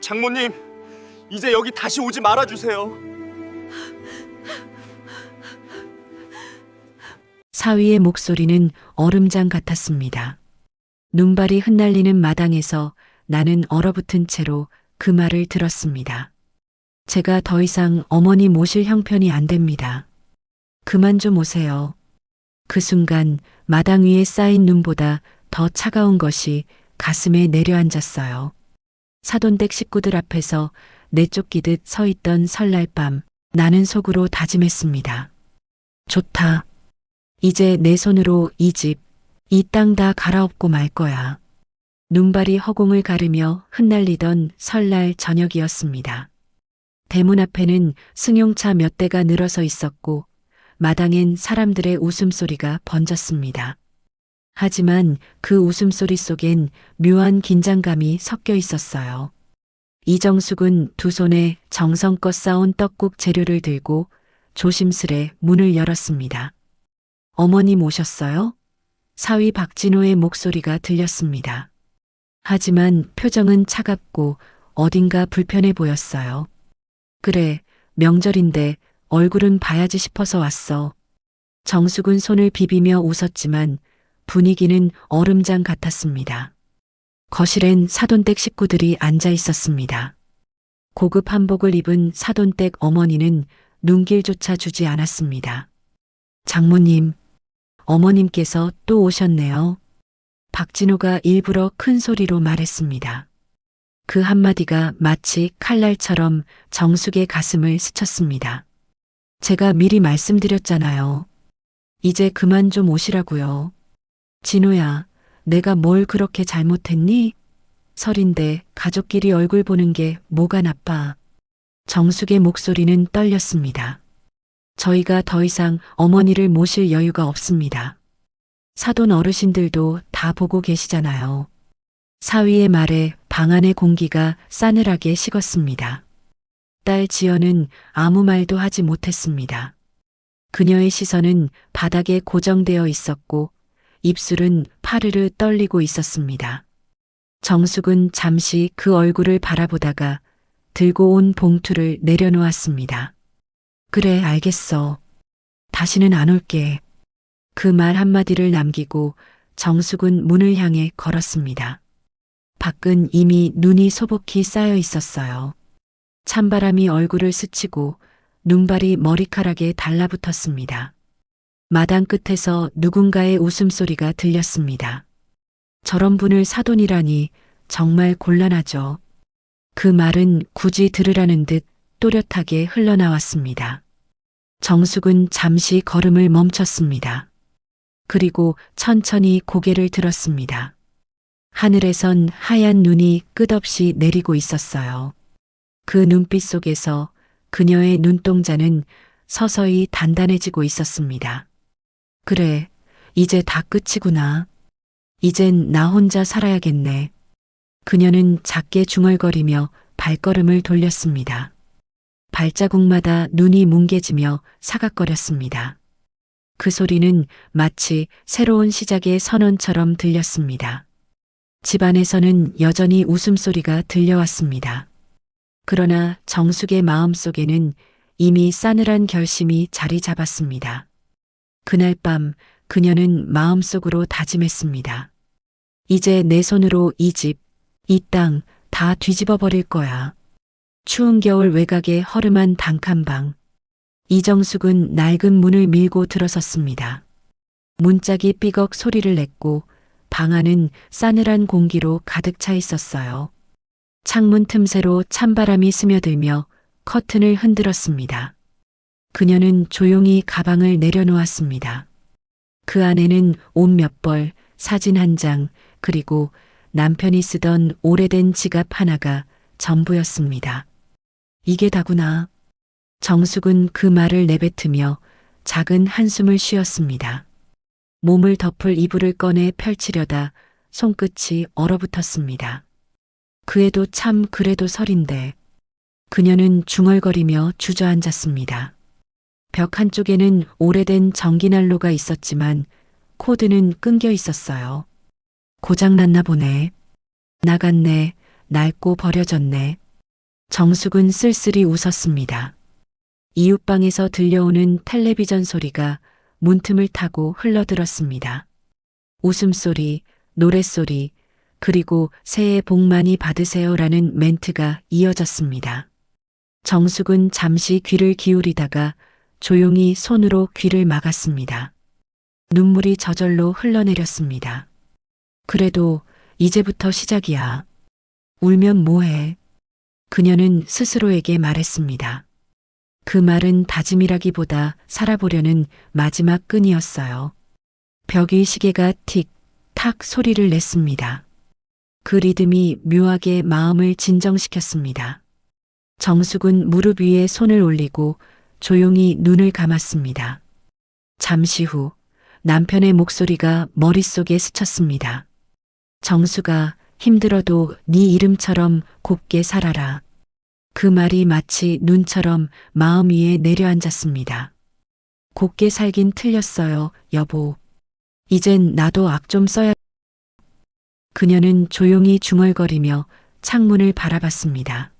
장모님, 이제 여기 다시 오지 말아주세요. 사위의 목소리는 얼음장 같았습니다. 눈발이 흩날리는 마당에서 나는 얼어붙은 채로 그 말을 들었습니다. 제가 더 이상 어머니 모실 형편이 안 됩니다. 그만 좀 오세요. 그 순간 마당 위에 쌓인 눈보다 더 차가운 것이 가슴에 내려앉았어요. 사돈댁 식구들 앞에서 내쫓기듯 서 있던 설날 밤, 나는 속으로 다짐했습니다. 좋다. 이제 내 손으로 이 집, 이 땅 다 갈아엎고 말 거야. 눈발이 허공을 가르며 흩날리던 설날 저녁이었습니다. 대문 앞에는 승용차 몇 대가 늘어서 있었고 마당엔 사람들의 웃음소리가 번졌습니다. 하지만 그 웃음소리 속엔 묘한 긴장감이 섞여 있었어요. 이정숙은 두 손에 정성껏 쌓은 떡국 재료를 들고 조심스레 문을 열었습니다. 어머님 오셨어요? 사위 박진호의 목소리가 들렸습니다. 하지만 표정은 차갑고 어딘가 불편해 보였어요. 그래, 명절인데 얼굴은 봐야지 싶어서 왔어. 정숙은 손을 비비며 웃었지만 분위기는 얼음장 같았습니다. 거실엔 사돈댁 식구들이 앉아 있었습니다. 고급 한복을 입은 사돈댁 어머니는 눈길조차 주지 않았습니다. 장모님, 어머님께서 또 오셨네요. 박진호가 일부러 큰 소리로 말했습니다. 그 한마디가 마치 칼날처럼 정숙의 가슴을 스쳤습니다. 제가 미리 말씀드렸잖아요. 이제 그만 좀 오시라고요. 진호야, 내가 뭘 그렇게 잘못했니? 설인데 가족끼리 얼굴 보는 게 뭐가 나빠. 정숙의 목소리는 떨렸습니다. 저희가 더 이상 어머니를 모실 여유가 없습니다. 사돈 어르신들도 다 보고 계시잖아요. 사위의 말에 방 안의 공기가 싸늘하게 식었습니다. 딸 지연은 아무 말도 하지 못했습니다. 그녀의 시선은 바닥에 고정되어 있었고 입술은 파르르 떨리고 있었습니다. 정숙은 잠시 그 얼굴을 바라보다가 들고 온 봉투를 내려놓았습니다. 그래, 알겠어. 다시는 안 올게. 그 말 한마디를 남기고 정숙은 문을 향해 걸었습니다. 밖은 이미 눈이 소복히 쌓여 있었어요. 찬바람이 얼굴을 스치고 눈발이 머리카락에 달라붙었습니다. 마당 끝에서 누군가의 웃음소리가 들렸습니다. 저런 분을 사돈이라니 정말 곤란하죠. 그 말은 굳이 들으라는 듯 또렷하게 흘러나왔습니다. 정숙은 잠시 걸음을 멈췄습니다. 그리고 천천히 고개를 들었습니다. 하늘에선 하얀 눈이 끝없이 내리고 있었어요. 그 눈빛 속에서 그녀의 눈동자는 서서히 단단해지고 있었습니다. 그래, 이제 다 끝이구나. 이젠 나 혼자 살아야겠네. 그녀는 작게 중얼거리며 발걸음을 돌렸습니다. 발자국마다 눈이 뭉개지며 사각거렸습니다. 그 소리는 마치 새로운 시작의 선언처럼 들렸습니다. 집안에서는 여전히 웃음소리가 들려왔습니다. 그러나 정숙의 마음속에는 이미 싸늘한 결심이 자리 잡았습니다. 그날 밤 그녀는 마음속으로 다짐했습니다. 이제 내 손으로 이 집, 이 땅 다 뒤집어 버릴 거야. 추운 겨울 외곽의 허름한 단칸방. 이정숙은 낡은 문을 밀고 들어섰습니다. 문짝이 삐걱 소리를 냈고 방 안은 싸늘한 공기로 가득 차 있었어요. 창문 틈새로 찬바람이 스며들며 커튼을 흔들었습니다. 그녀는 조용히 가방을 내려놓았습니다. 그 안에는 옷 몇 벌, 사진 한 장, 그리고 남편이 쓰던 오래된 지갑 하나가 전부였습니다. 이게 다구나. 정숙은 그 말을 내뱉으며 작은 한숨을 쉬었습니다. 몸을 덮을 이불을 꺼내 펼치려다 손끝이 얼어붙었습니다. 그애도 참 그래도 설인데. 그녀는 중얼거리며 주저앉았습니다. 벽 한쪽에는 오래된 전기난로가 있었지만 코드는 끊겨 있었어요. 고장났나 보네. 나갔네. 낡고 버려졌네. 정숙은 쓸쓸히 웃었습니다. 이웃방에서 들려오는 텔레비전 소리가 문틈을 타고 흘러들었습니다. 웃음소리, 노랫소리, 그리고 새해 복 많이 받으세요라는 멘트가 이어졌습니다. 정숙은 잠시 귀를 기울이다가 조용히 손으로 귀를 막았습니다. 눈물이 저절로 흘러내렸습니다. 그래도 이제부터 시작이야. 울면 뭐해? 그녀는 스스로에게 말했습니다. 그 말은 다짐이라기보다 살아보려는 마지막 끈이었어요. 벽의 시계가 틱, 탁 소리를 냈습니다. 그 리듬이 묘하게 마음을 진정시켰습니다. 정숙은 무릎 위에 손을 올리고 조용히 눈을 감았습니다. 잠시 후 남편의 목소리가 머릿속에 스쳤습니다. 정수가 힘들어도 네 이름처럼 곱게 살아라. 그 말이 마치 눈처럼 마음 위에 내려앉았습니다. 곱게 살긴 틀렸어요, 여보. 이젠 나도 악 좀 써야. 그녀는 조용히 중얼거리며 창문을 바라봤습니다.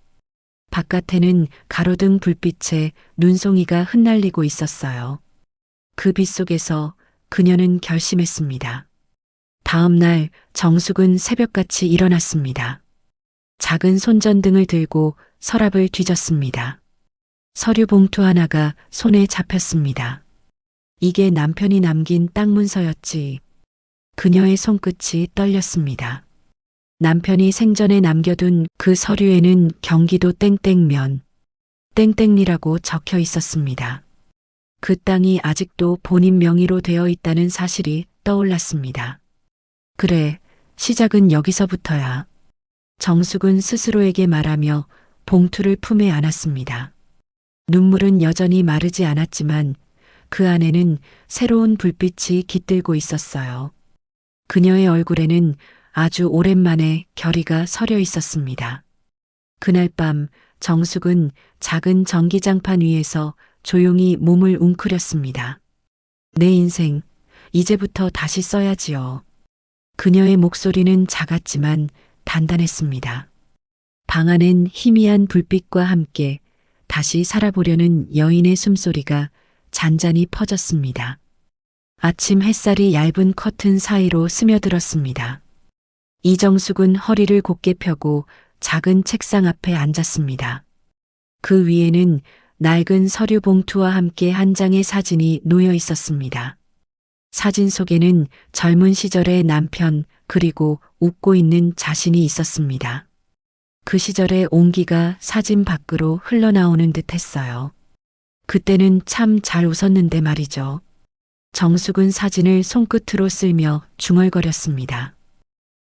바깥에는 가로등 불빛에 눈송이가 흩날리고 있었어요. 그 빛 속에서 그녀는 결심했습니다. 다음 날 정숙은 새벽같이 일어났습니다. 작은 손전등을 들고 서랍을 뒤졌습니다. 서류 봉투 하나가 손에 잡혔습니다. 이게 남편이 남긴 땅 문서였지. 그녀의 손끝이 떨렸습니다. 남편이 생전에 남겨둔 그 서류에는 경기도 땡땡면, 땡땡리라고 적혀 있었습니다. 그 땅이 아직도 본인 명의로 되어 있다는 사실이 떠올랐습니다. 그래, 시작은 여기서부터야. 정숙은 스스로에게 말하며 봉투를 품에 안았습니다. 눈물은 여전히 마르지 않았지만 그 안에는 새로운 불빛이 깃들고 있었어요. 그녀의 얼굴에는 아주 오랜만에 결의가 서려 있었습니다. 그날 밤 정숙은 작은 전기장판 위에서 조용히 몸을 웅크렸습니다. 내 인생, 이제부터 다시 써야지요. 그녀의 목소리는 작았지만 단단했습니다. 방 안엔 희미한 불빛과 함께 다시 살아보려는 여인의 숨소리가 잔잔히 퍼졌습니다. 아침 햇살이 얇은 커튼 사이로 스며들었습니다. 이정숙은 허리를 곧게 펴고 작은 책상 앞에 앉았습니다. 그 위에는 낡은 서류 봉투와 함께 한 장의 사진이 놓여 있었습니다. 사진 속에는 젊은 시절의 남편 그리고 웃고 있는 자신이 있었습니다. 그 시절의 온기가 사진 밖으로 흘러나오는 듯 했어요. 그때는 참 잘 웃었는데 말이죠. 정숙은 사진을 손끝으로 쓸며 중얼거렸습니다.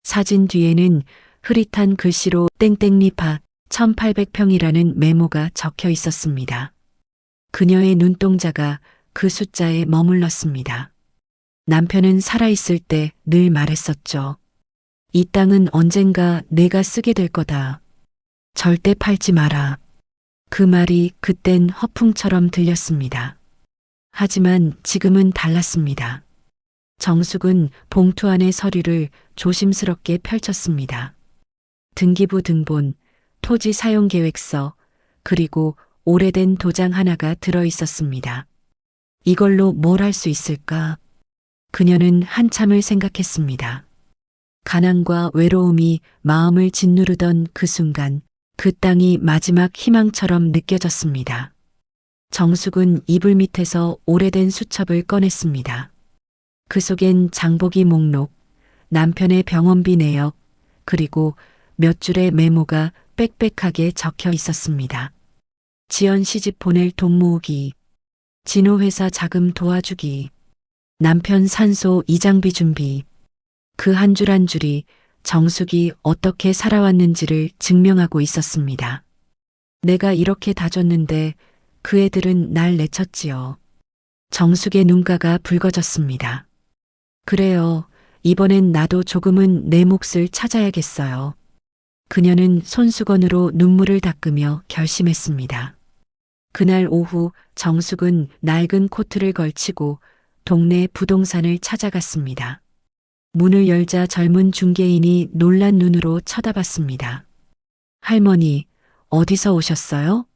사진 뒤에는 흐릿한 글씨로 땡땡리파 1800평이라는 메모가 적혀 있었습니다. 그녀의 눈동자가 그 숫자에 머물렀습니다. 남편은 살아있을 때 늘 말했었죠. 이 땅은 언젠가 내가 쓰게 될 거다. 절대 팔지 마라. 그 말이 그땐 허풍처럼 들렸습니다. 하지만 지금은 달랐습니다. 정숙은 봉투 안의 서류를 조심스럽게 펼쳤습니다. 등기부 등본, 토지 사용 계획서, 그리고 오래된 도장 하나가 들어 있었습니다. 이걸로 뭘 할 수 있을까? 그녀는 한참을 생각했습니다. 가난과 외로움이 마음을 짓누르던 그 순간, 그 땅이 마지막 희망처럼 느껴졌습니다. 정숙은 이불 밑에서 오래된 수첩을 꺼냈습니다. 그 속엔 장보기 목록, 남편의 병원비 내역, 그리고 몇 줄의 메모가 빽빽하게 적혀 있었습니다. 지연 시집 보낼 돈 모으기, 진호 회사 자금 도와주기, 남편 산소 이장비 준비. 그 한 줄 한 줄이 정숙이 어떻게 살아왔는지를 증명하고 있었습니다. 내가 이렇게 다 줬는데 그 애들은 날 내쳤지요. 정숙의 눈가가 붉어졌습니다. 그래요. 이번엔 나도 조금은 내 몫을 찾아야겠어요. 그녀는 손수건으로 눈물을 닦으며 결심했습니다. 그날 오후 정숙은 낡은 코트를 걸치고 동네 부동산을 찾아갔습니다. 문을 열자 젊은 중개인이 놀란 눈으로 쳐다봤습니다. 할머니, 어디서 오셨어요?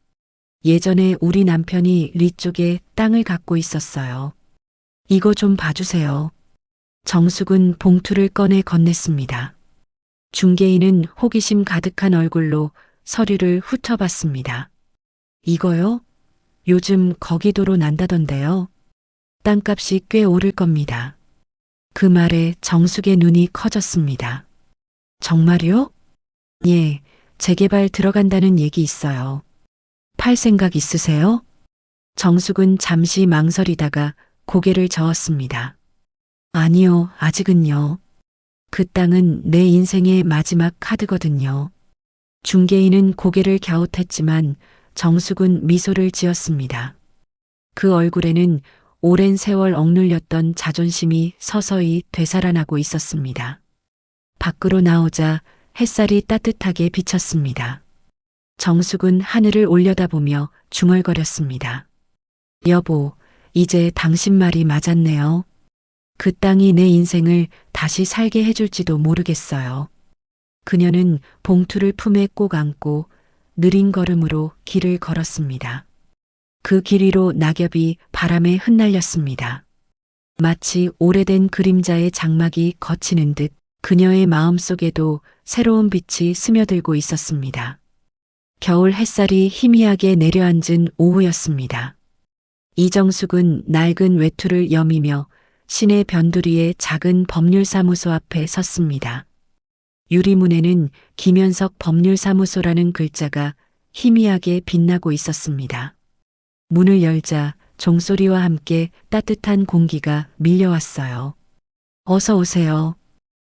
예전에 우리 남편이 리 쪽에 땅을 갖고 있었어요. 이거 좀 봐주세요. 정숙은 봉투를 꺼내 건넸습니다. 중개인은 호기심 가득한 얼굴로 서류를 훑어봤습니다. 이거요? 요즘 거기도로 난다던데요. 땅값이 꽤 오를 겁니다. 그 말에 정숙의 눈이 커졌습니다. 정말요? 예, 재개발 들어간다는 얘기 있어요. 팔 생각 있으세요? 정숙은 잠시 망설이다가 고개를 저었습니다. 아니요, 아직은요. 그 땅은 내 인생의 마지막 카드거든요. 중개인은 고개를 갸웃했지만 정숙은 미소를 지었습니다. 그 얼굴에는 오랜 세월 억눌렸던 자존심이 서서히 되살아나고 있었습니다. 밖으로 나오자 햇살이 따뜻하게 비쳤습니다. 정숙은 하늘을 올려다보며 중얼거렸습니다. 여보, 이제 당신 말이 맞았네요. 그 땅이 내 인생을 다시 살게 해줄지도 모르겠어요. 그녀는 봉투를 품에 꼭 안고 느린 걸음으로 길을 걸었습니다. 그 길 위로 낙엽이 바람에 흩날렸습니다. 마치 오래된 그림자의 장막이 걷히는 듯 그녀의 마음속에도 새로운 빛이 스며들고 있었습니다. 겨울 햇살이 희미하게 내려앉은 오후였습니다. 이정숙은 낡은 외투를 여미며 시내 변두리의 작은 법률사무소 앞에 섰습니다. 유리문에는 김현석 법률사무소라는 글자가 희미하게 빛나고 있었습니다. 문을 열자 종소리와 함께 따뜻한 공기가 밀려왔어요. 어서 오세요.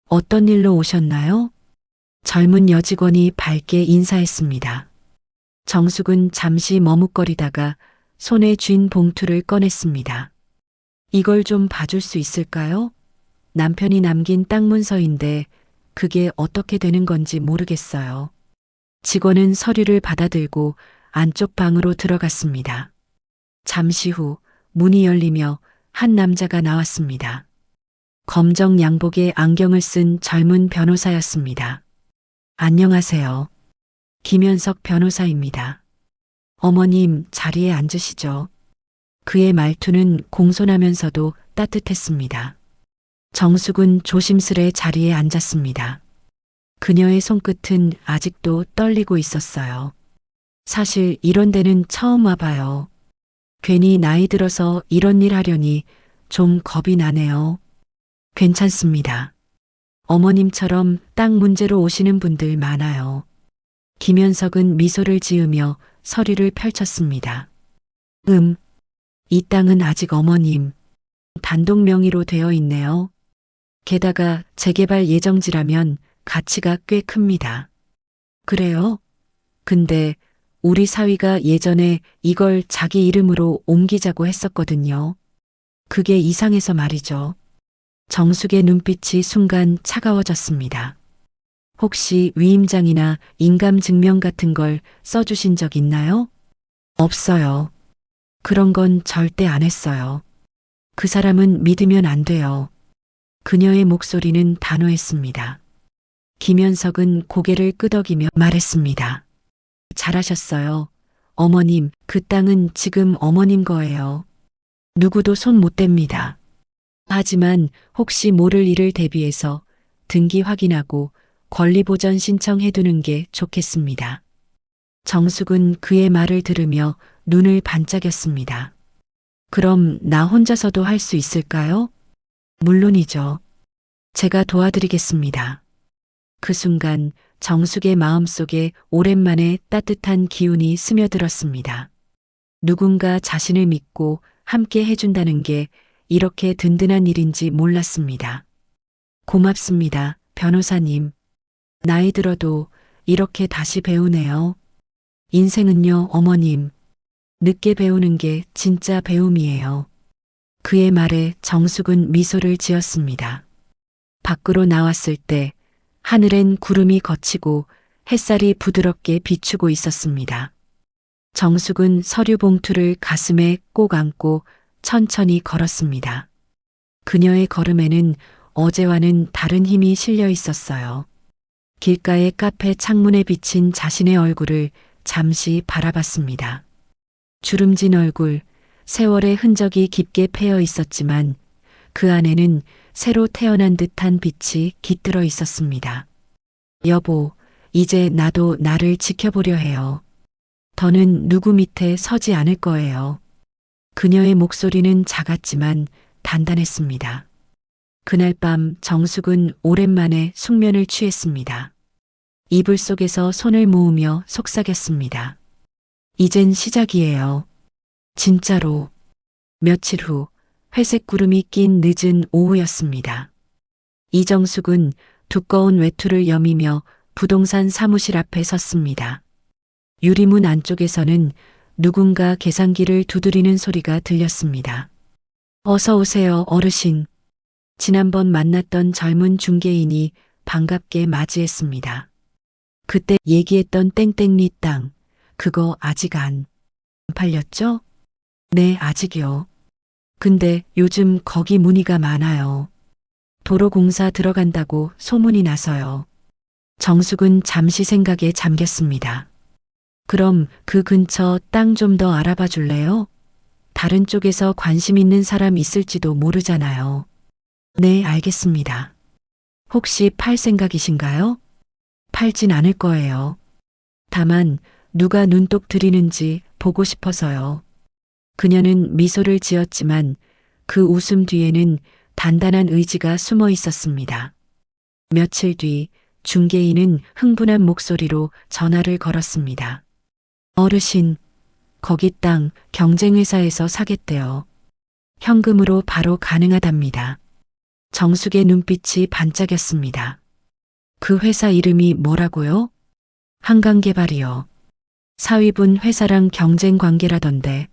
어떤 일로 오셨나요? 젊은 여직원이 밝게 인사했습니다. 정숙은 잠시 머뭇거리다가 손에 쥔 봉투를 꺼냈습니다. 이걸 좀 봐줄 수 있을까요? 남편이 남긴 땅 문서인데 그게 어떻게 되는 건지 모르겠어요. 직원은 서류를 받아들고 안쪽 방으로 들어갔습니다. 잠시 후 문이 열리며 한 남자가 나왔습니다. 검정 양복에 안경을 쓴 젊은 변호사였습니다. 안녕하세요. 김현석 변호사입니다. 어머님 자리에 앉으시죠. 그의 말투는 공손하면서도 따뜻했습니다. 정숙은 조심스레 자리에 앉았습니다. 그녀의 손끝은 아직도 떨리고 있었어요. 사실 이런 데는 처음 와봐요. 괜히 나이 들어서 이런 일 하려니 좀 겁이 나네요. 괜찮습니다. 어머님처럼 땅 문제로 오시는 분들 많아요. 김현석은 미소를 지으며 서류를 펼쳤습니다. 이 땅은 아직 어머님 단독 명의로 되어 있네요. 게다가 재개발 예정지라면 가치가 꽤 큽니다. 그래요? 근데 우리 사위가 예전에 이걸 자기 이름으로 옮기자고 했었거든요. 그게 이상해서 말이죠. 정숙의 눈빛이 순간 차가워졌습니다. 혹시 위임장이나 인감증명 같은 걸 써주신 적 있나요? 없어요. 그런 건 절대 안 했어요. 그 사람은 믿으면 안 돼요. 그녀의 목소리는 단호했습니다. 김현석은 고개를 끄덕이며 말했습니다. 잘하셨어요. 어머님, 그 땅은 지금 어머님 거예요. 누구도 손 못 댑니다. 하지만 혹시 모를 일을 대비해서 등기 확인하고 권리보전 신청해두는 게 좋겠습니다. 정숙은 그의 말을 들으며 눈을 반짝였습니다. 그럼 나 혼자서도 할 수 있을까요? 물론이죠. 제가 도와드리겠습니다. 그 순간 정숙의 마음속에 오랜만에 따뜻한 기운이 스며들었습니다. 누군가 자신을 믿고 함께 해준다는 게 이렇게 든든한 일인지 몰랐습니다. 고맙습니다, 변호사님. 나이 들어도 이렇게 다시 배우네요. 인생은요, 어머님. 늦게 배우는 게 진짜 배움이에요. 그의 말에 정숙은 미소를 지었습니다. 밖으로 나왔을 때 하늘엔 구름이 걷히고 햇살이 부드럽게 비추고 있었습니다. 정숙은 서류 봉투를 가슴에 꼭 안고 천천히 걸었습니다. 그녀의 걸음에는 어제와는 다른 힘이 실려 있었어요. 길가의 카페 창문에 비친 자신의 얼굴을 잠시 바라봤습니다. 주름진 얼굴, 세월의 흔적이 깊게 패여 있었지만 그 안에는 새로 태어난 듯한 빛이 깃들어 있었습니다. 여보, 이제 나도 나를 지켜보려 해요. 더는 누구 밑에 서지 않을 거예요. 그녀의 목소리는 작았지만 단단했습니다. 그날 밤 정숙은 오랜만에 숙면을 취했습니다. 이불 속에서 손을 모으며 속삭였습니다. 이젠 시작이에요. 진짜로. 며칠 후 회색 구름이 낀 늦은 오후였습니다. 이정숙은 두꺼운 외투를 여미며 부동산 사무실 앞에 섰습니다. 유리문 안쪽에서는 누군가 계산기를 두드리는 소리가 들렸습니다. 어서 오세요, 어르신. 지난번 만났던 젊은 중개인이 반갑게 맞이했습니다. 그때 얘기했던 땡땡리 땅, 그거 아직 안 팔렸죠? 네, 아직이요. 근데 요즘 거기 문의가 많아요. 도로공사 들어간다고 소문이 나서요. 정숙은 잠시 생각에 잠겼습니다. 그럼 그 근처 땅 좀 더 알아봐 줄래요? 다른 쪽에서 관심 있는 사람 있을지도 모르잖아요. 네, 알겠습니다. 혹시 팔 생각이신가요? 팔진 않을 거예요. 다만 누가 눈독 들이는지 보고 싶어서요. 그녀는 미소를 지었지만 그 웃음 뒤에는 단단한 의지가 숨어 있었습니다. 며칠 뒤 중개인은 흥분한 목소리로 전화를 걸었습니다. 어르신, 거기 땅 경쟁회사에서 사겠대요. 현금으로 바로 가능하답니다. 정숙의 눈빛이 반짝였습니다. 그 회사 이름이 뭐라고요? 한강개발이요. 사위분 회사랑 경쟁 관계라던데.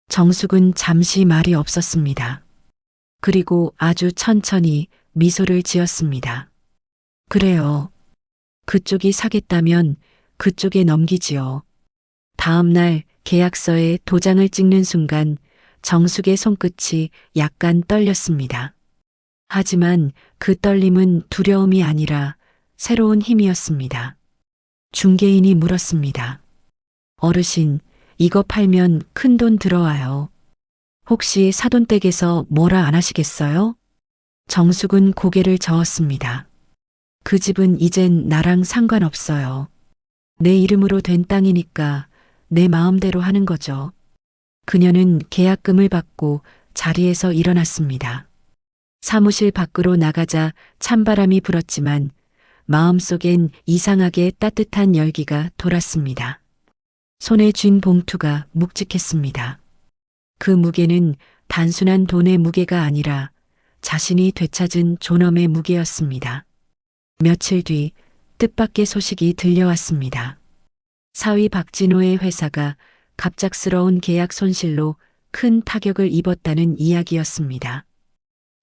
정숙은 잠시 말이 없었습니다. 그리고 아주 천천히 미소를 지었습니다. 그래요. 그쪽이 사겠다면 그쪽에 넘기지요. 다음 날 계약서에 도장을 찍는 순간 정숙의 손끝이 약간 떨렸습니다. 하지만 그 떨림은 두려움이 아니라 새로운 힘이었습니다. 중개인이 물었습니다. 어르신, 이거 팔면 큰 돈 들어와요. 혹시 사돈댁에서 뭐라 안 하시겠어요? 정숙은 고개를 저었습니다. 그 집은 이젠 나랑 상관없어요. 내 이름으로 된 땅이니까 내 마음대로 하는 거죠. 그녀는 계약금을 받고 자리에서 일어났습니다. 사무실 밖으로 나가자 찬바람이 불었지만 마음속엔 이상하게 따뜻한 열기가 돌았습니다. 손에 쥔 봉투가 묵직했습니다. 그 무게는 단순한 돈의 무게가 아니라 자신이 되찾은 존엄의 무게였습니다. 며칠 뒤 뜻밖의 소식이 들려왔습니다. 사위 박진호의 회사가 갑작스러운 계약 손실로 큰 타격을 입었다는 이야기였습니다.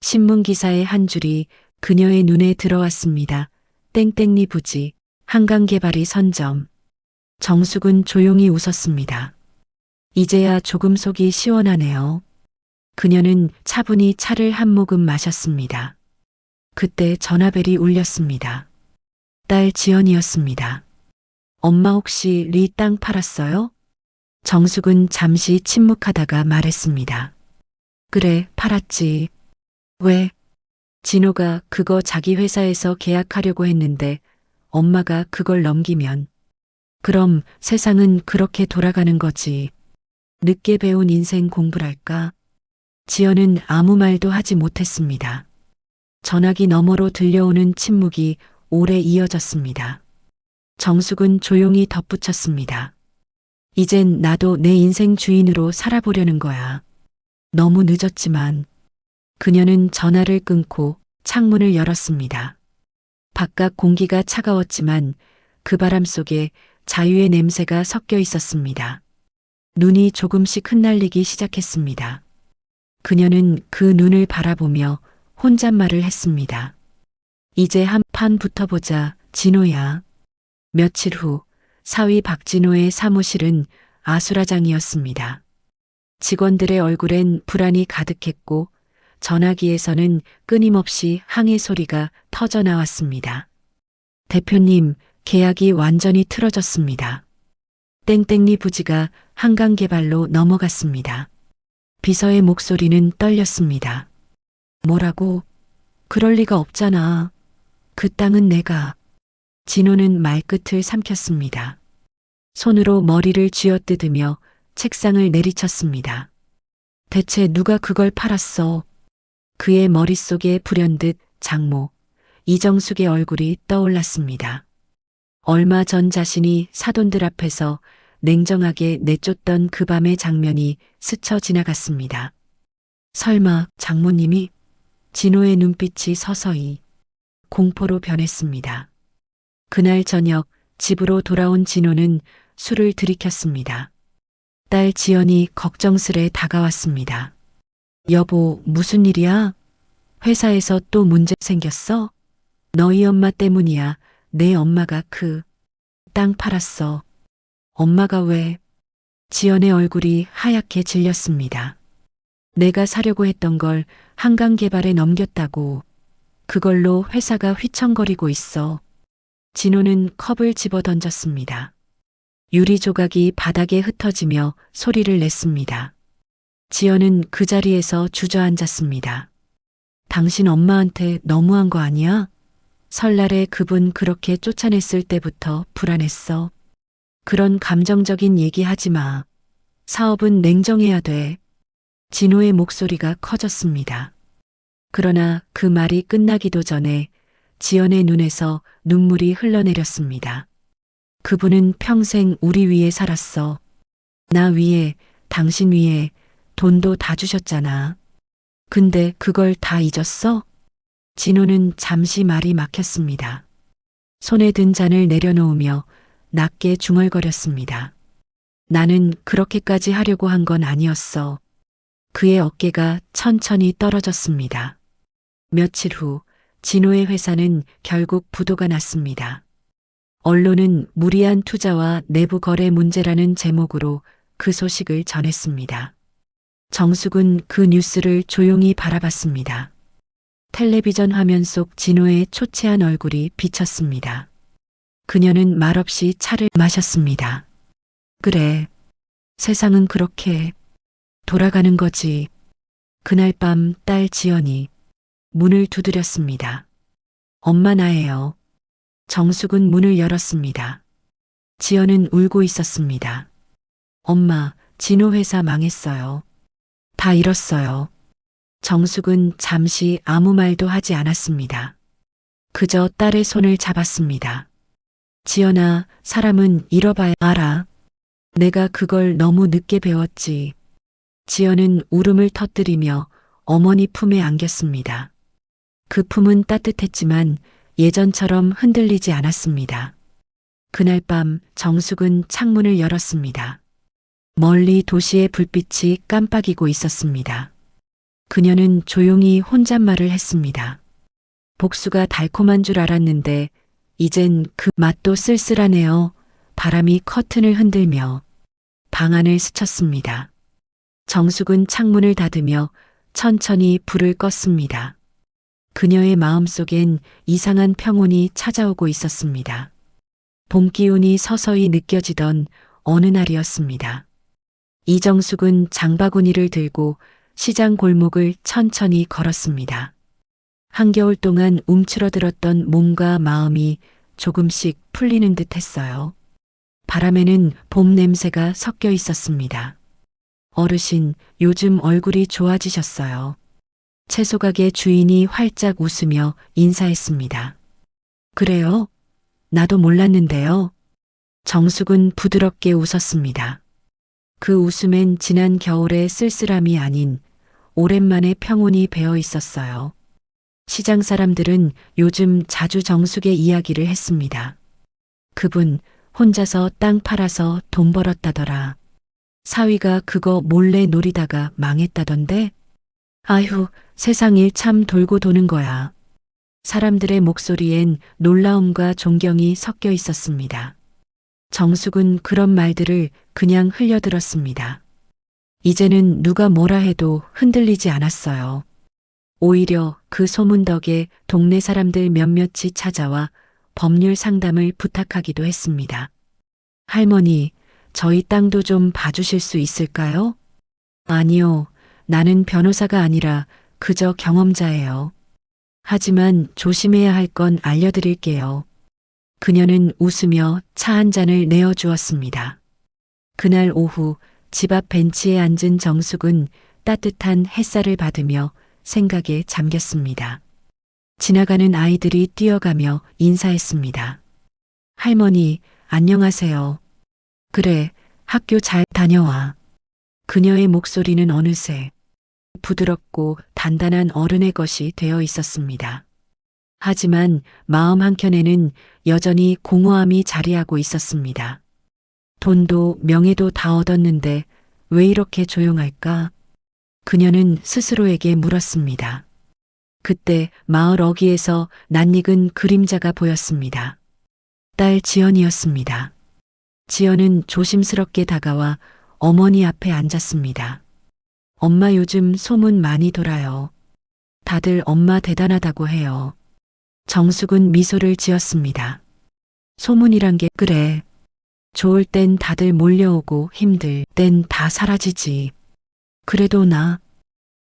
신문 기사의 한 줄이 그녀의 눈에 들어왔습니다. 땡땡리 부지, 한강개발이 선점. 정숙은 조용히 웃었습니다. 이제야 조금 속이 시원하네요. 그녀는 차분히 차를 한 모금 마셨습니다. 그때 전화벨이 울렸습니다. 딸 지연이었습니다. 엄마 혹시 리 땅 팔았어요? 정숙은 잠시 침묵하다가 말했습니다. 그래, 팔았지. 왜? 진호가 그거 자기 회사에서 계약하려고 했는데 엄마가 그걸 넘기면 그럼 세상은 그렇게 돌아가는 거지. 늦게 배운 인생 공부랄까? 지연은 아무 말도 하지 못했습니다. 전화기 너머로 들려오는 침묵이 오래 이어졌습니다. 정숙은 조용히 덧붙였습니다. 이젠 나도 내 인생 주인으로 살아보려는 거야. 너무 늦었지만. 그녀는 전화를 끊고 창문을 열었습니다. 바깥 공기가 차가웠지만 그 바람 속에 자유의 냄새가 섞여 있었습니다. 눈이 조금씩 흩날리기 시작했습니다. 그녀는 그 눈을 바라보며 혼잣말을 했습니다. 이제 한 판 붙어보자, 진호야. 며칠 후 사위 박진호의 사무실은 아수라장이었습니다. 직원들의 얼굴엔 불안이 가득했고 전화기에서는 끊임없이 항의 소리가 터져 나왔습니다. 대표님, 계약이 완전히 틀어졌습니다. 땡땡리 부지가 한강개발로 넘어갔습니다. 비서의 목소리는 떨렸습니다. 뭐라고? 그럴 리가 없잖아. 그 땅은 내가. 진호는 말끝을 삼켰습니다. 손으로 머리를 쥐어뜯으며 책상을 내리쳤습니다. 대체 누가 그걸 팔았어? 그의 머릿속에 불현듯 장모, 이정숙의 얼굴이 떠올랐습니다. 얼마 전 자신이 사돈들 앞에서 냉정하게 내쫓던 그 밤의 장면이 스쳐 지나갔습니다. 설마 장모님이? 진호의 눈빛이 서서히 공포로 변했습니다. 그날 저녁 집으로 돌아온 진호는 술을 들이켰습니다. 딸 지연이 걱정스레 다가왔습니다. 여보, 무슨 일이야? 회사에서 또 문제 생겼어? 너희 엄마 때문이야. 내 엄마가 그 땅 팔았어. 엄마가 왜? 지연의 얼굴이 하얗게 질렸습니다. 내가 사려고 했던 걸 한강개발에 넘겼다고. 그걸로 회사가 휘청거리고 있어. 진호는 컵을 집어 던졌습니다. 유리 조각이 바닥에 흩어지며 소리를 냈습니다. 지연은 그 자리에서 주저앉았습니다. 당신 엄마한테 너무한 거 아니야? 설날에 그분 그렇게 쫓아냈을 때부터 불안했어. 그런 감정적인 얘기 하지 마. 사업은 냉정해야 돼. 진호의 목소리가 커졌습니다. 그러나 그 말이 끝나기도 전에 지연의 눈에서 눈물이 흘러내렸습니다. 그분은 평생 우리 위에 살았어. 나 위에, 당신 위에 돈도 다 주셨잖아. 근데 그걸 다 잊었어? 진호는 잠시 말이 막혔습니다. 손에 든 잔을 내려놓으며 낮게 중얼거렸습니다. 나는 그렇게까지 하려고 한 건 아니었어. 그의 어깨가 천천히 떨어졌습니다. 며칠 후 진호의 회사는 결국 부도가 났습니다. 언론은 무리한 투자와 내부 거래 문제라는 제목으로 그 소식을 전했습니다. 정숙은 그 뉴스를 조용히 바라봤습니다. 텔레비전 화면 속 진호의 초췌한 얼굴이 비쳤습니다. 그녀는 말없이 차를 마셨습니다. 그래, 세상은 그렇게 돌아가는 거지. 그날 밤 딸 지연이 문을 두드렸습니다. 엄마 나예요. 정숙은 문을 열었습니다. 지연은 울고 있었습니다. 엄마, 진호 회사 망했어요. 다 잃었어요. 정숙은 잠시 아무 말도 하지 않았습니다. 그저 딸의 손을 잡았습니다. 지연아, 사람은 잃어봐야 알아. 내가 그걸 너무 늦게 배웠지. 지연은 울음을 터뜨리며 어머니 품에 안겼습니다. 그 품은 따뜻했지만 예전처럼 흔들리지 않았습니다. 그날 밤 정숙은 창문을 열었습니다. 멀리 도시의 불빛이 깜빡이고 있었습니다. 그녀는 조용히 혼잣말을 했습니다. 복수가 달콤한 줄 알았는데 이젠 그 맛도 쓸쓸하네요. 바람이 커튼을 흔들며 방 안을 스쳤습니다. 정숙은 창문을 닫으며 천천히 불을 껐습니다. 그녀의 마음속엔 이상한 평온이 찾아오고 있었습니다. 봄 기운이 서서히 느껴지던 어느 날이었습니다. 이정숙은 장바구니를 들고 시장 골목을 천천히 걸었습니다. 한겨울 동안 움츠러들었던 몸과 마음이 조금씩 풀리는 듯 했어요. 바람에는 봄 냄새가 섞여 있었습니다. 어르신, 요즘 얼굴이 좋아지셨어요. 채소가게 주인이 활짝 웃으며 인사했습니다. 그래요? 나도 몰랐는데요. 정숙은 부드럽게 웃었습니다. 그 웃음엔 지난 겨울의 쓸쓸함이 아닌 오랜만에 평온이 배어 있었어요. 시장 사람들은 요즘 자주 정숙의 이야기를 했습니다. 그분 혼자서 땅 팔아서 돈 벌었다더라. 사위가 그거 몰래 노리다가 망했다던데? 아휴, 세상 일 참 돌고 도는 거야. 사람들의 목소리엔 놀라움과 존경이 섞여 있었습니다. 정숙은 그런 말들을 그냥 흘려들었습니다. 이제는 누가 뭐라 해도 흔들리지 않았어요. 오히려 그 소문 덕에 동네 사람들 몇몇이 찾아와 법률 상담을 부탁하기도 했습니다. 할머니, 저희 땅도 좀 봐주실 수 있을까요? 아니요. 나는 변호사가 아니라 그저 경험자예요. 하지만 조심해야 할 건 알려드릴게요. 그녀는 웃으며 차 한 잔을 내어주었습니다. 그날 오후 집 앞 벤치에 앉은 정숙은 따뜻한 햇살을 받으며 생각에 잠겼습니다. 지나가는 아이들이 뛰어가며 인사했습니다. 할머니, 안녕하세요. 그래, 학교 잘 다녀와. 그녀의 목소리는 어느새 부드럽고 단단한 어른의 것이 되어 있었습니다. 하지만 마음 한켠에는 여전히 공허함이 자리하고 있었습니다. 돈도 명예도 다 얻었는데 왜 이렇게 조용할까? 그녀는 스스로에게 물었습니다. 그때 마을 어귀에서 낯익은 그림자가 보였습니다. 딸 지연이었습니다. 지연은 조심스럽게 다가와 어머니 앞에 앉았습니다. 엄마 요즘 소문 많이 돌아요. 다들 엄마 대단하다고 해요. 정숙은 미소를 지었습니다. 소문이란 게 그래. 좋을 땐 다들 몰려오고 힘들 땐 다 사라지지. 그래도 나,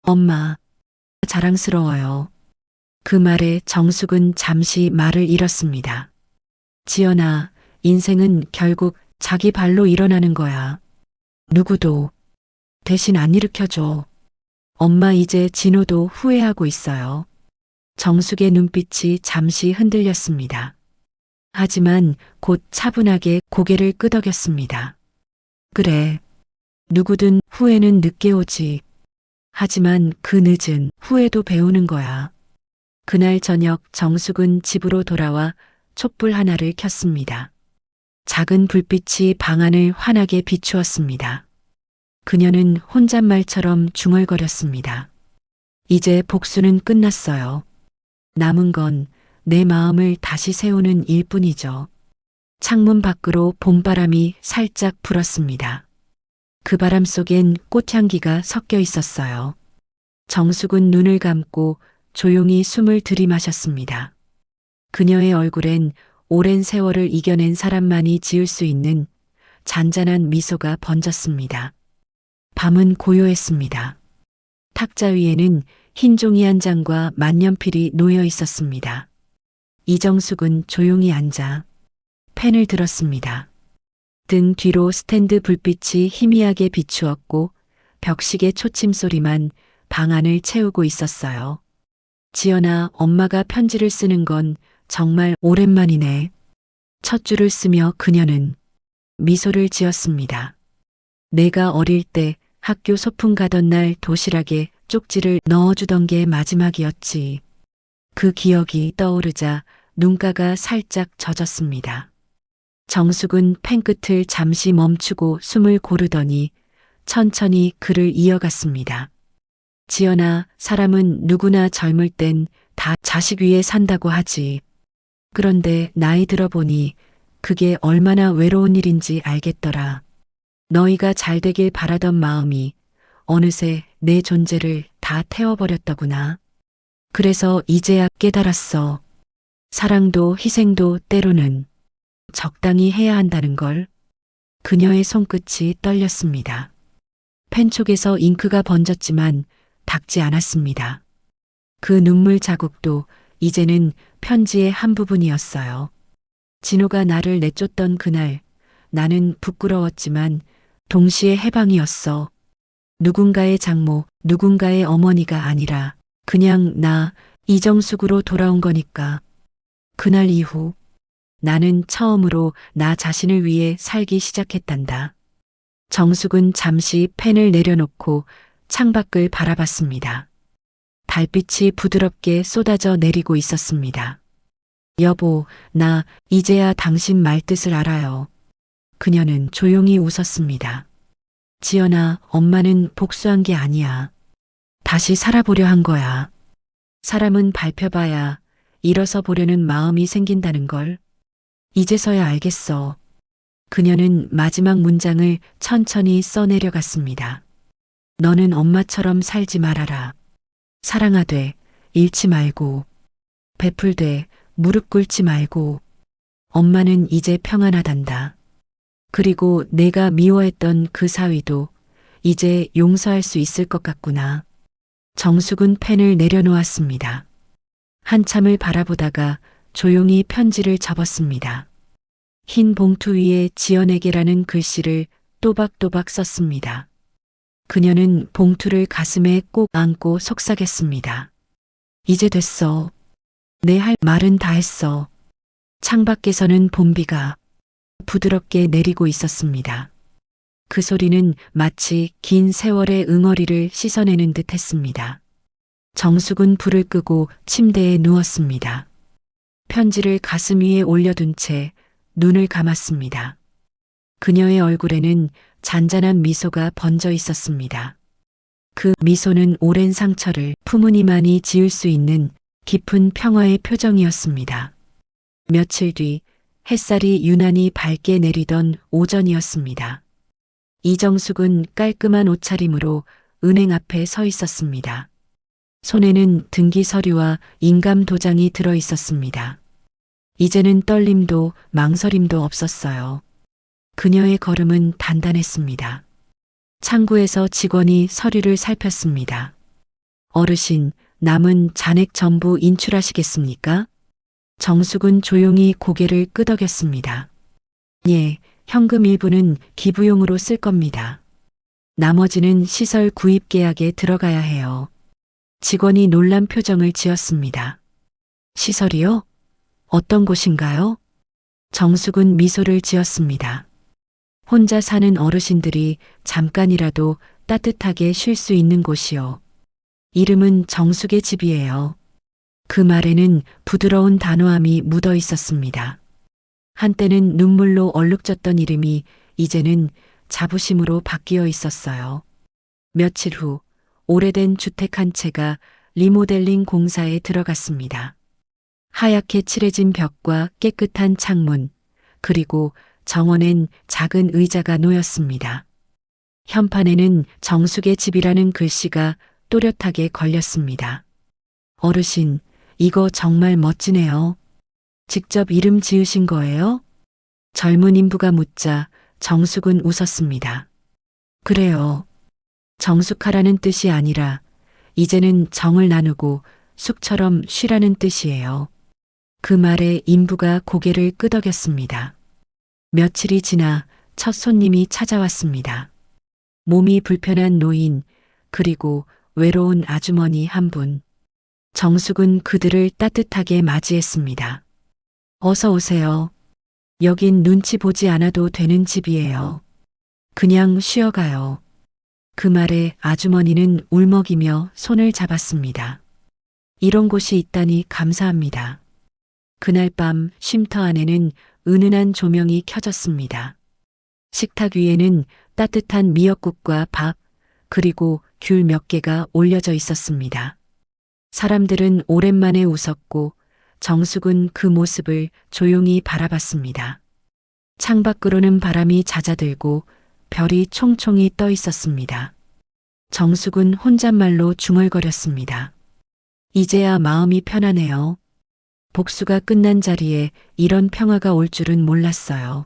엄마, 자랑스러워요. 그 말에 정숙은 잠시 말을 잃었습니다. 지연아, 인생은 결국 자기 발로 일어나는 거야. 누구도 대신 안 일으켜줘. 엄마 이제 진호도 후회하고 있어요. 정숙의 눈빛이 잠시 흔들렸습니다. 하지만 곧 차분하게 고개를 끄덕였습니다. 그래. 누구든 후회는 늦게 오지. 하지만 그 늦은 후회도 배우는 거야. 그날 저녁 정숙은 집으로 돌아와 촛불 하나를 켰습니다. 작은 불빛이 방 안을 환하게 비추었습니다. 그녀는 혼잣말처럼 중얼거렸습니다. 이제 복수는 끝났어요. 남은 건 내 마음을 다시 세우는 일뿐이죠. 창문 밖으로 봄바람이 살짝 불었습니다. 그 바람 속엔 꽃향기가 섞여 있었어요. 정숙은 눈을 감고 조용히 숨을 들이마셨습니다. 그녀의 얼굴엔 오랜 세월을 이겨낸 사람만이 지을 수 있는 잔잔한 미소가 번졌습니다. 밤은 고요했습니다. 탁자 위에는 흰 종이 한 장과 만년필이 놓여 있었습니다. 이정숙은 조용히 앉아 펜을 들었습니다. 등 뒤로 스탠드 불빛이 희미하게 비추었고 벽시계 초침 소리만 방 안을 채우고 있었어요. 지연아, 엄마가 편지를 쓰는 건 정말 오랜만이네. 첫 줄을 쓰며 그녀는 미소를 지었습니다. 내가 어릴 때 학교 소풍 가던 날 도시락에 쪽지를 넣어주던 게 마지막이었지. 그 기억이 떠오르자 눈가가 살짝 젖었습니다. 정숙은 펜끝을 잠시 멈추고 숨을 고르더니 천천히 글을 이어갔습니다. 지연아, 사람은 누구나 젊을 땐 다 자식 위에 산다고 하지. 그런데 나이 들어보니 그게 얼마나 외로운 일인지 알겠더라. 너희가 잘 되길 바라던 마음이 어느새 내 존재를 다 태워버렸더구나. 그래서 이제야 깨달았어. 사랑도 희생도 때로는 적당히 해야 한다는 걸. 그녀의 손끝이 떨렸습니다. 펜촉에서 잉크가 번졌지만 닦지 않았습니다. 그 눈물 자국도 이제는 편지의 한 부분이었어요. 진호가 나를 내쫓던 그날 나는 부끄러웠지만 동시에 해방이었어. 누군가의 장모, 누군가의 어머니가 아니라 그냥 나 이정숙으로 돌아온 거니까. 그날 이후 나는 처음으로 나 자신을 위해 살기 시작했단다. 정숙은 잠시 펜을 내려놓고 창밖을 바라봤습니다. 달빛이 부드럽게 쏟아져 내리고 있었습니다. 여보, 나 이제야 당신 말뜻을 알아요. 그녀는 조용히 웃었습니다. 지연아, 엄마는 복수한 게 아니야. 다시 살아보려 한 거야. 사람은 밟혀봐야 일어서 보려는 마음이 생긴다는 걸. 이제서야 알겠어. 그녀는 마지막 문장을 천천히 써내려갔습니다. 너는 엄마처럼 살지 말아라. 사랑하되 잃지 말고, 베풀되 무릎 꿇지 말고, 엄마는 이제 평안하단다. 그리고 내가 미워했던 그 사위도 이제 용서할 수 있을 것 같구나. 정숙은 펜을 내려놓았습니다. 한참을 바라보다가 조용히 편지를 접었습니다. 흰 봉투 위에 지연에게라는 글씨를 또박또박 썼습니다. 그녀는 봉투를 가슴에 꼭 안고 속삭였습니다. 이제 됐어. 내 할 말은 다 했어. 창밖에서는 봄비가 부드럽게 내리고 있었습니다. 그 소리는 마치 긴 세월의 응어리를 씻어내는 듯 했습니다. 정숙은 불을 끄고 침대에 누웠습니다. 편지를 가슴 위에 올려둔 채 눈을 감았습니다. 그녀의 얼굴에는 잔잔한 미소가 번져 있었습니다. 그 미소는 오랜 상처를 품으니만이 지을 수 있는 깊은 평화의 표정이었습니다. 며칠 뒤 햇살이 유난히 밝게 내리던 오전이었습니다. 이정숙은 깔끔한 옷차림으로 은행 앞에 서 있었습니다. 손에는 등기 서류와 인감 도장이 들어 있었습니다. 이제는 떨림도 망설임도 없었어요. 그녀의 걸음은 단단했습니다. 창구에서 직원이 서류를 살폈습니다. 어르신, 남은 잔액 전부 인출하시겠습니까? 정숙은 조용히 고개를 끄덕였습니다. 예, 현금 일부는 기부용으로 쓸 겁니다. 나머지는 시설 구입 계약에 들어가야 해요. 직원이 놀란 표정을 지었습니다. 시설이요? 어떤 곳인가요? 정숙은 미소를 지었습니다. 혼자 사는 어르신들이 잠깐이라도 따뜻하게 쉴 수 있는 곳이요. 이름은 정숙의 집이에요. 그 말에는 부드러운 단호함이 묻어 있었습니다. 한때는 눈물로 얼룩졌던 이름이 이제는 자부심으로 바뀌어 있었어요. 며칠 후 오래된 주택 한 채가 리모델링 공사에 들어갔습니다. 하얗게 칠해진 벽과 깨끗한 창문, 그리고 정원엔 작은 의자가 놓였습니다. 현판에는 정숙의 집이라는 글씨가 또렷하게 걸렸습니다. 어르신, 이거 정말 멋지네요. 직접 이름 지으신 거예요? 젊은 인부가 묻자 정숙은 웃었습니다. 그래요. 정숙하라는 뜻이 아니라 이제는 정을 나누고 숙처럼 쉬라는 뜻이에요. 그 말에 인부가 고개를 끄덕였습니다. 며칠이 지나 첫 손님이 찾아왔습니다. 몸이 불편한 노인, 그리고 외로운 아주머니 한 분. 정숙은 그들을 따뜻하게 맞이했습니다. 어서 오세요. 여긴 눈치 보지 않아도 되는 집이에요. 그냥 쉬어가요. 그 말에 아주머니는 울먹이며 손을 잡았습니다. 이런 곳이 있다니 감사합니다. 그날 밤 쉼터 안에는 은은한 조명이 켜졌습니다. 식탁 위에는 따뜻한 미역국과 밥, 그리고 귤 몇 개가 올려져 있었습니다. 사람들은 오랜만에 웃었고 정숙은 그 모습을 조용히 바라봤습니다. 창밖으로는 바람이 잦아들고 별이 총총히 떠 있었습니다. 정숙은 혼잣말로 중얼거렸습니다. 이제야 마음이 편하네요. 복수가 끝난 자리에 이런 평화가 올 줄은 몰랐어요.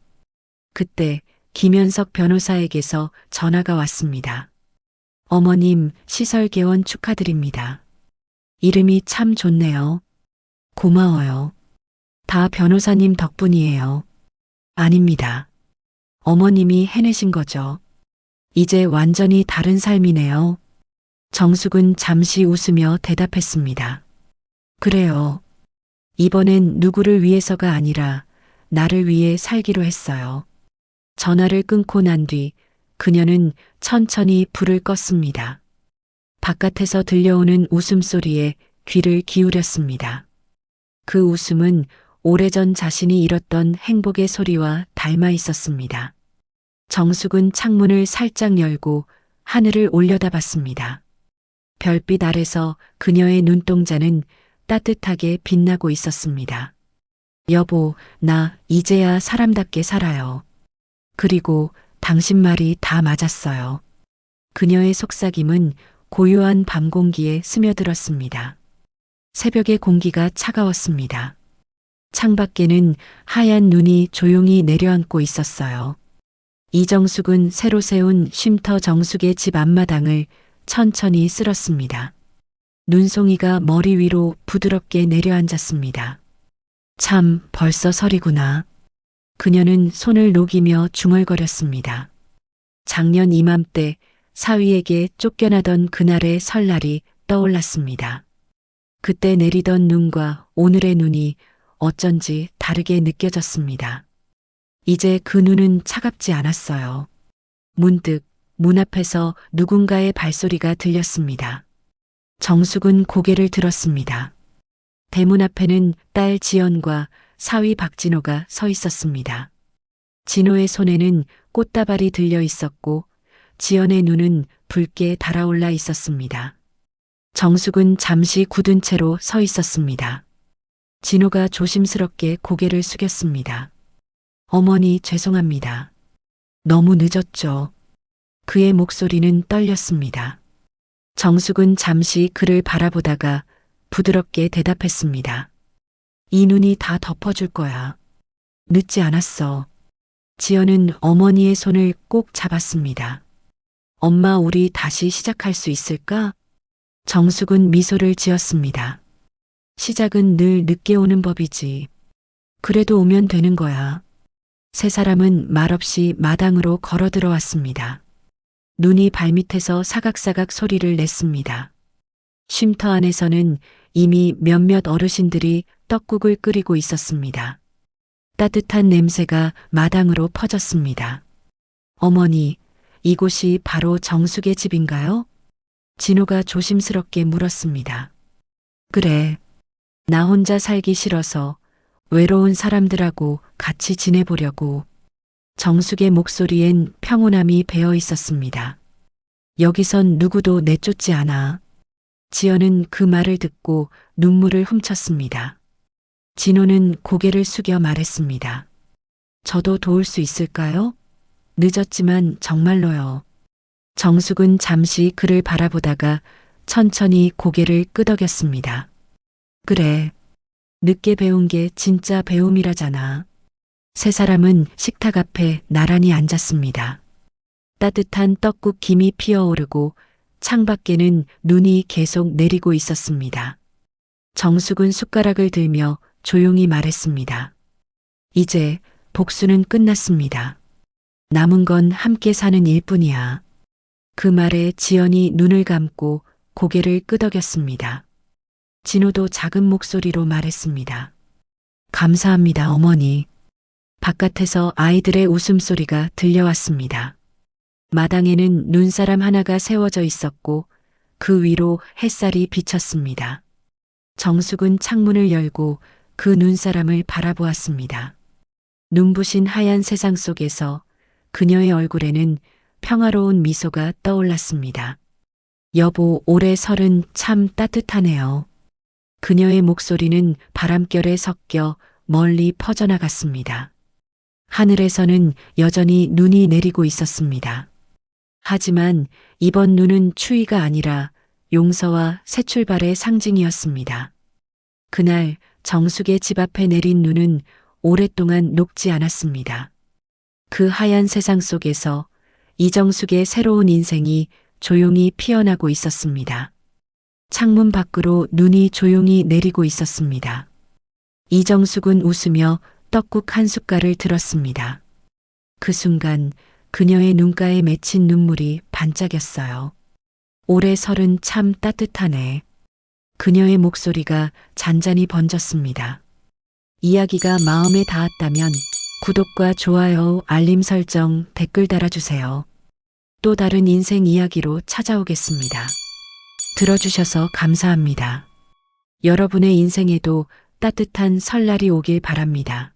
그때 김현석 변호사에게서 전화가 왔습니다. 어머님, 시설 개원 축하드립니다. 이름이 참 좋네요. 고마워요. 다 변호사님 덕분이에요. 아닙니다. 어머님이 해내신 거죠. 이제 완전히 다른 삶이네요. 정숙은 잠시 웃으며 대답했습니다. 그래요. 이번엔 누구를 위해서가 아니라 나를 위해 살기로 했어요. 전화를 끊고 난 뒤 그녀는 천천히 불을 껐습니다. 바깥에서 들려오는 웃음소리에 귀를 기울였습니다. 그 웃음은 오래전 자신이 잃었던 행복의 소리와 닮아 있었습니다. 정숙은 창문을 살짝 열고 하늘을 올려다봤습니다. 별빛 아래서 그녀의 눈동자는 따뜻하게 빛나고 있었습니다. 여보, 나 이제야 사람답게 살아요. 그리고 당신 말이 다 맞았어요. 그녀의 속삭임은 고요한 밤 공기에 스며들었습니다. 새벽의 공기가 차가웠습니다. 창밖에는 하얀 눈이 조용히 내려앉고 있었어요. 이정숙은 새로 세운 쉼터 정숙의 집 앞마당을 천천히 쓸었습니다. 눈송이가 머리 위로 부드럽게 내려앉았습니다. 참, 벌써 설이구나. 그녀는 손을 녹이며 중얼거렸습니다. 작년 이맘때 사위에게 쫓겨나던 그날의 설날이 떠올랐습니다. 그때 내리던 눈과 오늘의 눈이 어쩐지 다르게 느껴졌습니다. 이제 그 눈은 차갑지 않았어요. 문득 문 앞에서 누군가의 발소리가 들렸습니다. 정숙은 고개를 들었습니다. 대문 앞에는 딸 지연과 사위 박진호가 서 있었습니다. 진호의 손에는 꽃다발이 들려 있었고 지연의 눈은 붉게 달아올라 있었습니다. 정숙은 잠시 굳은 채로 서 있었습니다. 진호가 조심스럽게 고개를 숙였습니다. 어머니, 죄송합니다. 너무 늦었죠. 그의 목소리는 떨렸습니다. 정숙은 잠시 그를 바라보다가 부드럽게 대답했습니다. 이 눈이 다 덮어줄 거야. 늦지 않았어. 지연은 어머니의 손을 꼭 잡았습니다. 엄마, 우리 다시 시작할 수 있을까? 정숙은 미소를 지었습니다. 시작은 늘 늦게 오는 법이지. 그래도 오면 되는 거야. 세 사람은 말없이 마당으로 걸어 들어왔습니다. 눈이 발밑에서 사각사각 소리를 냈습니다. 쉼터 안에서는 이미 몇몇 어르신들이 떡국을 끓이고 있었습니다. 따뜻한 냄새가 마당으로 퍼졌습니다. 어머니, 이곳이 바로 정숙의 집인가요? 진호가 조심스럽게 물었습니다. 그래. 나 혼자 살기 싫어서 외로운 사람들하고 같이 지내보려고. 정숙의 목소리엔 평온함이 배어 있었습니다. 여기선 누구도 내쫓지 않아. 지연은 그 말을 듣고 눈물을 훔쳤습니다. 진호는 고개를 숙여 말했습니다. 저도 도울 수 있을까요? 늦었지만 정말로요. 정숙은 잠시 그를 바라보다가 천천히 고개를 끄덕였습니다. 그래. 늦게 배운 게 진짜 배움이라잖아. 세 사람은 식탁 앞에 나란히 앉았습니다. 따뜻한 떡국 김이 피어오르고 창밖에는 눈이 계속 내리고 있었습니다. 정숙은 숟가락을 들며 조용히 말했습니다. 이제 복수는 끝났습니다. 남은 건 함께 사는 일뿐이야. 그 말에 지연이 눈을 감고 고개를 끄덕였습니다. 진호도 작은 목소리로 말했습니다. 감사합니다, 어머니. 바깥에서 아이들의 웃음소리가 들려왔습니다. 마당에는 눈사람 하나가 세워져 있었고 그 위로 햇살이 비쳤습니다. 정숙은 창문을 열고 그 눈사람을 바라보았습니다. 눈부신 하얀 세상 속에서 그녀의 얼굴에는 평화로운 미소가 떠올랐습니다. 여보, 올해 설은 참 따뜻하네요. 그녀의 목소리는 바람결에 섞여 멀리 퍼져나갔습니다. 하늘에서는 여전히 눈이 내리고 있었습니다. 하지만 이번 눈은 추위가 아니라 용서와 새 출발의 상징이었습니다. 그날 정숙의 집 앞에 내린 눈은 오랫동안 녹지 않았습니다. 그 하얀 세상 속에서 이정숙의 새로운 인생이 조용히 피어나고 있었습니다. 창문 밖으로 눈이 조용히 내리고 있었습니다. 이정숙은 웃으며 떡국 한 숟갈을 들었습니다. 그 순간 그녀의 눈가에 맺힌 눈물이 반짝였어요. 올해 설은 참 따뜻하네. 그녀의 목소리가 잔잔히 번졌습니다. 이야기가 마음에 닿았다면 구독과 좋아요, 알림 설정, 댓글 달아주세요. 또 다른 인생 이야기로 찾아오겠습니다. 들어주셔서 감사합니다. 여러분의 인생에도 따뜻한 설날이 오길 바랍니다.